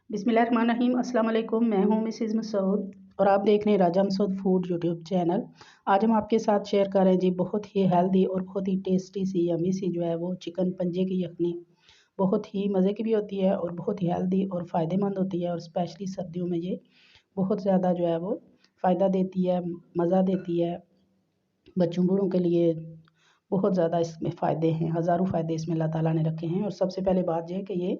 बिस्मिल्लाहिर्रहमानिर्रहीम। अस्सलाम वालेकुम। मैं हूं मिसेज़ मसूद और आप देख रहे हैं राजा मसूद फूड यूट्यूब चैनल। आज हम आपके साथ शेयर कर रहे हैं जी बहुत ही हेल्दी और बहुत ही टेस्टी सी यमी सी जो है वो चिकन पंजे की यखनी। बहुत ही मज़े की भी होती है और बहुत ही हेल्दी और फ़ायदेमंद होती है और स्पेशली सर्दियों में ये बहुत ज़्यादा जो है वो फ़ायदा देती है, मज़ा देती है। बच्चों बूढ़ों के लिए बहुत ज़्यादा इसमें फ़ायदे हैं, हज़ारों फ़ायदे इसमें अल्लाह ताला ने रखे हैं। और सबसे पहले बात ये है कि ये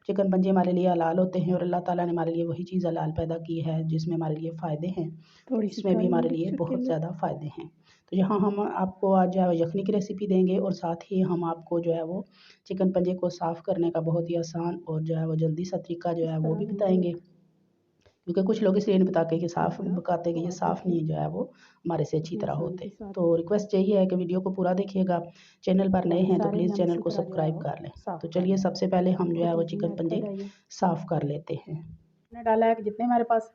चिकन पंजे हमारे लिए हलाल होते हैं और अल्लाह ताला ने हमारे लिए वही चीज़ हलाल पैदा की है जिसमें हमारे लिए फ़ायदे हैं, थोड़ी सी इसमें भी काली हमारे लिए मिर्च बहुत रखेंगे। ज़्यादा फ़ायदे हैं। तो यहाँ हम आपको आज यखनी की रेसिपी देंगे और साथ ही हम आपको जो है वो चिकन पंजे को साफ़ करने का बहुत ही आसान और जो है वो जल्दी सा तरीका जो इस है वो तरह भी लेंगे बताएंगे। एक क्योंकि कुछ लोग इसलिए नहीं बताते कि साफ़ कपड़ा, बताते कि तो ये आप साफ़ देखें नहीं जो है वो हमारे से अच्छी कितनी तरह आसानी के होते। साथ तो रिक्वेस्ट यही है कि वीडियो को पूरा देखिएगा। चैनल पर नए बाकी हैं तो सारे भी प्लीज़ हम चैनल इसी को तरह जो है सब्सक्राइब वो कर लें। तो साफ़ कर चलिए लेंगे। सबसे पहले हम जो है बहुत वो ईजी चिकन पंजे मेथड है ये। साफ़ कर लेते हैं। मैंने डाला है कि जितने हमारे पास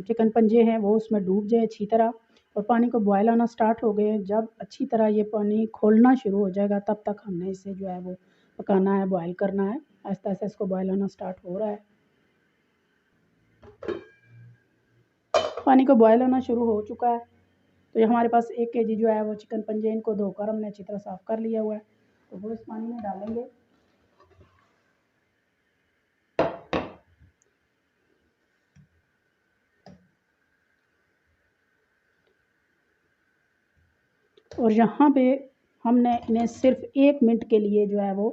चिकन पंजे हैं वो उसमें डूब जाए अच्छी तरह और पानी को बॉयल आना स्टार्ट हो गए। जब अच्छी तरह ये पानी खोलना शुरू हो जाएगा तब तक हमने इसे जो है वो पकाना है, बॉयल करना है। आहिस्ता आहिस्ता इसको बॉयल आना स्टार्ट हो रहा है। पानी को बॉयल आना शुरू हो चुका है। तो ये हमारे पास 1 केजी जो है वो चिकन पंजे, इनको धोकर हमने अच्छी तरह साफ़ कर लिया हुआ है। तो वो इस पानी में डालेंगे। और यहाँ पे हमने इन्हें सिर्फ 1 मिनट के लिए जो है वो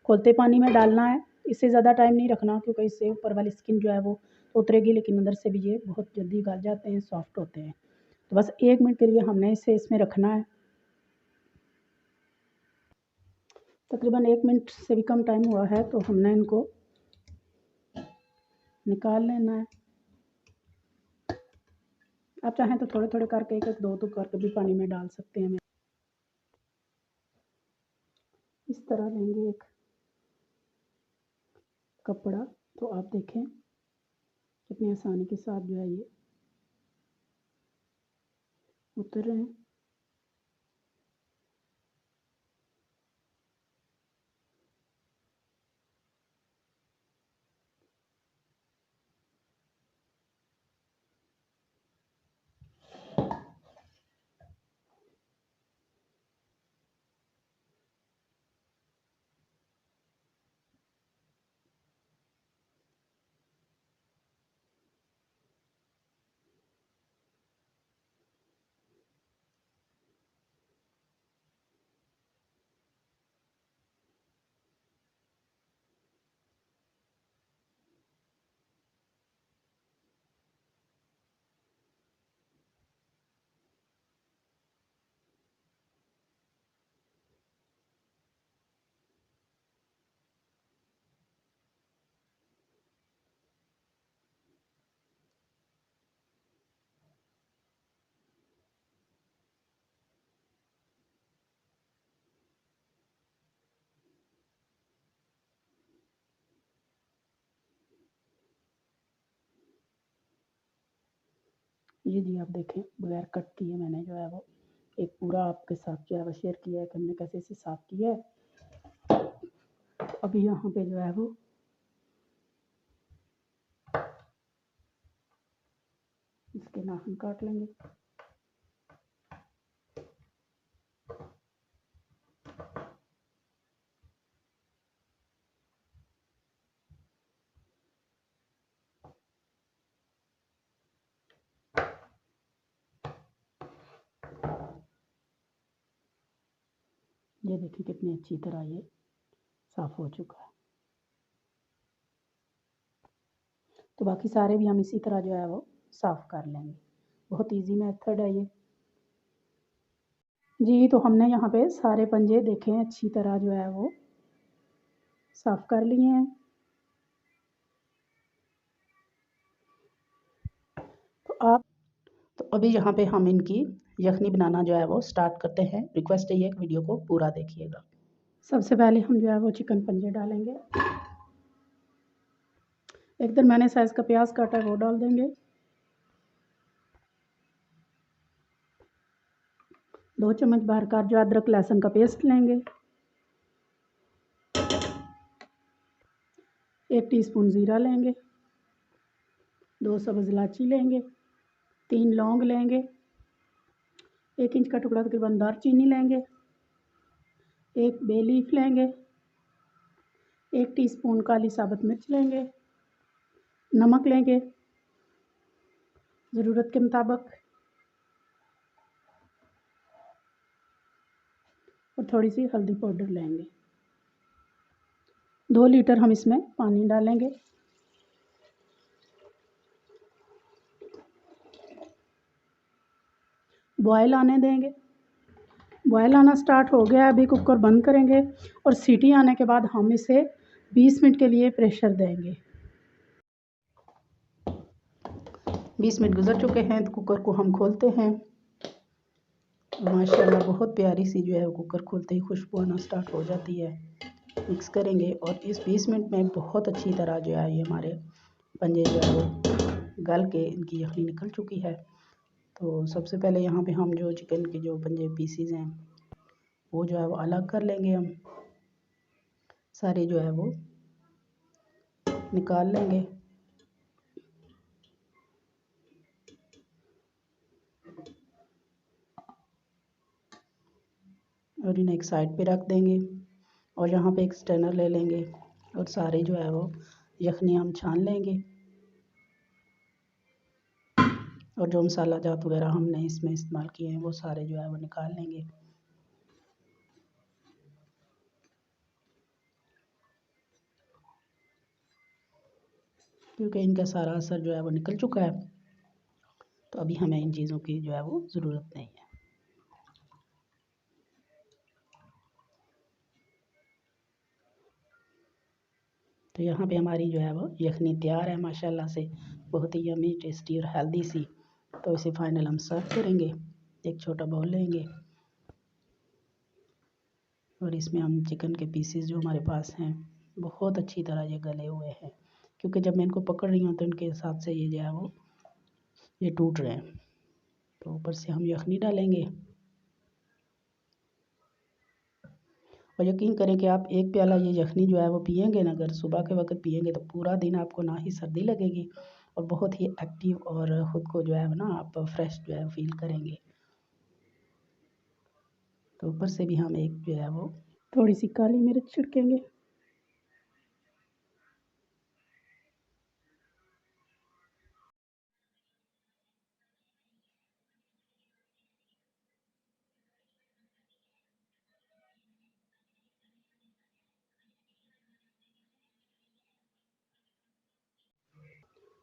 खौलते पानी में डालना है। इससे ज़्यादा टाइम नहीं रखना क्योंकि इससे ऊपर वाली स्किन जो है वो उतरेगी, लेकिन अंदर से भी ये बहुत जल्दी गल जाते हैं, सॉफ्ट होते हैं। तो बस 1 मिनट के लिए हमने इसे इसमें रखना है। तकरीबन 1 मिनट से भी कम टाइम हुआ है तो हमने इनको निकाल लेना है। आप चाहें तो थोड़े-थोड़े करके 1-1, 2-2 करके भी पानी में डाल सकते हैं। इस तरह लेंगे एक कपड़ा, तो आप देखें कितनी आसानी के साथ जो है ये उतर रहे हैं। ये जी आप देखें बगैर कट किए मैंने जो है वो एक पूरा आपके साथ जो है वो शेयर किया है कि हमने कैसे इसे साफ़ किया है। तो अभी यहाँ पे जो है वो इसके नाखून काट लेंगे। ये देखिए कितनी अच्छी तरह ये साफ़ हो चुका है। तो बाकी सारे भी हम इसी तरह जो है वो साफ़ कर लेंगे। बहुत ईजी मेथड है ये जी। तो हमने यहाँ पे सारे पंजे देखें अच्छी तरह जो है वो साफ़ कर लिए हैं। तो अभी यहाँ पे हम इनकी यखनी बनाना जो है वो स्टार्ट करते हैं। रिक्वेस्ट यही है कि वीडियो को पूरा देखिएगा। सबसे पहले हम जो है वो चिकन पंजे डालेंगे। एक दरमियाने साइज़ का प्याज काटा है वो डाल देंगे। 2 चम्मच बाहर का जो अदरक लहसुन का पेस्ट लेंगे। 1 टीस्पून ज़ीरा लेंगे। 2 सब्ज़ इलायची लेंगे, 3 लौंग लेंगे, 1 इंच का टुकड़ा तकरीबन दालचीनी लेंगे, 1 बे लीफ लेंगे, 1 टीस्पून काली साबुत मिर्च लेंगे, नमक लेंगे ज़रूरत के मुताबिक और थोड़ी सी हल्दी पाउडर लेंगे। 2 लीटर हम इसमें पानी डालेंगे। बॉयल आने देंगे। बॉयल आना स्टार्ट हो गया, अभी कुकर बंद करेंगे और सीटी आने के बाद हम इसे 20 मिनट के लिए प्रेशर देंगे। 20 मिनट गुजर चुके हैं, तो कुकर को हम खोलते हैं। माशाल्लाह बहुत प्यारी सी जो है कुकर खोलते ही खुशबू आना स्टार्ट हो जाती है। मिक्स करेंगे और इस 20 मिनट में बहुत अच्छी तरह जो है ये हमारे पंजे जो है वो गल के इनकी यखनी निकल चुकी है। तो सबसे पहले यहाँ पे हम जो चिकन के जो पंजे पीसीज हैं वो जो है वो अलग कर लेंगे। हम सारे जो है वो निकाल लेंगे। और इन्हें एक साइड पे रख देंगे और यहाँ पे एक स्ट्रेनर ले लेंगे और सारे जो है वो यखनी हम छान लेंगे। और जो मसाला जात वगैरह हमने इसमें इस्तेमाल किए हैं वो सारे जो है वो निकाल लेंगे। क्योंकि इनका सारा असर जो है वो निकल चुका है, तो अभी हमें इन चीज़ों की जो है वो ज़रूरत नहीं है। तो यहाँ पे हमारी जो है वो यखनी तैयार है माशाल्लाह से, बहुत ही यमी टेस्टी और हेल्दी सी। तो इसे फाइनल हम सर्व करेंगे। एक छोटा बाउल लेंगे और इसमें हम चिकन के पीसेस जो हमारे पास हैं बहुत अच्छी तरह ये गले हुए हैं, क्योंकि जब मैं इनको पकड़ रही हूँ तो इनके हिसाब से ये जो है वो ये टूट रहे हैं। तो ऊपर से हम यखनी डालेंगे और यकीन करें कि आप एक प्याला ये यखनी जो है वो पिएंगे ना, अगर सुबह के वक्त पिएंगे तो पूरा दिन आपको ना ही सर्दी लगेगी और बहुत ही एक्टिव और ख़ुद को जो है ना आप फ्रेश जो है फील करेंगे। तो ऊपर से भी हम एक जो है वो थोड़ी सी काली मिर्च छिड़केंगे।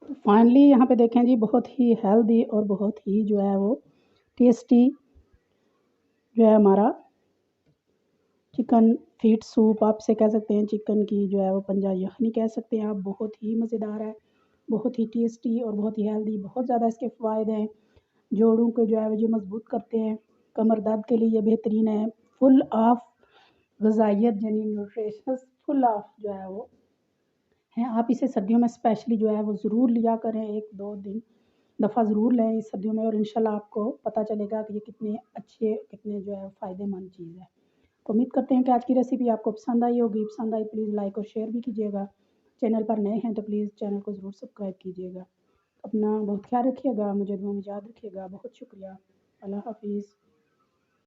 तो फाइनली यहाँ पे देखें जी, बहुत ही हेल्दी और बहुत ही जो है वो टेस्टी जो है हमारा चिकन फीट सूप आप इसे कह सकते हैं, चिकन की जो है वो पंजा यखनी कह सकते हैं आप। बहुत ही मज़ेदार है, बहुत ही टेस्टी और बहुत ही हेल्दी। बहुत ज़्यादा इसके फ़ायदे हैं। जोड़ों को जो है वो ये मज़बूत करते हैं, कमर दर्द के लिए ये बेहतरीन है। फुल ऑफ ग़िज़ाइयत यानी न्यूट्रिशंस फुल ऑफ जो है वो हैं। आप इसे सर्दियों में स्पेशली जो है वो ज़रूर लिया करें, 1-2 दिन दफ़ा ज़रूर लें इस सर्दियों में और इंशाल्लाह आपको पता चलेगा कि ये कितने अच्छे, कितने जो है फ़ायदेमंद चीज़ है। तो उम्मीद करते हैं कि आज की रेसिपी आपको पसंद आई होगी। पसंद आई प्लीज़ लाइक और शेयर भी कीजिएगा। चैनल पर नए हैं तो प्लीज़ चैनल को ज़रूर सब्सक्राइब कीजिएगा। अपना बहुत ख्याल रखिएगा, मुझे दुआ में याद रखिएगा। बहुत शुक्रिया। अल्लाह हाफ़िज़।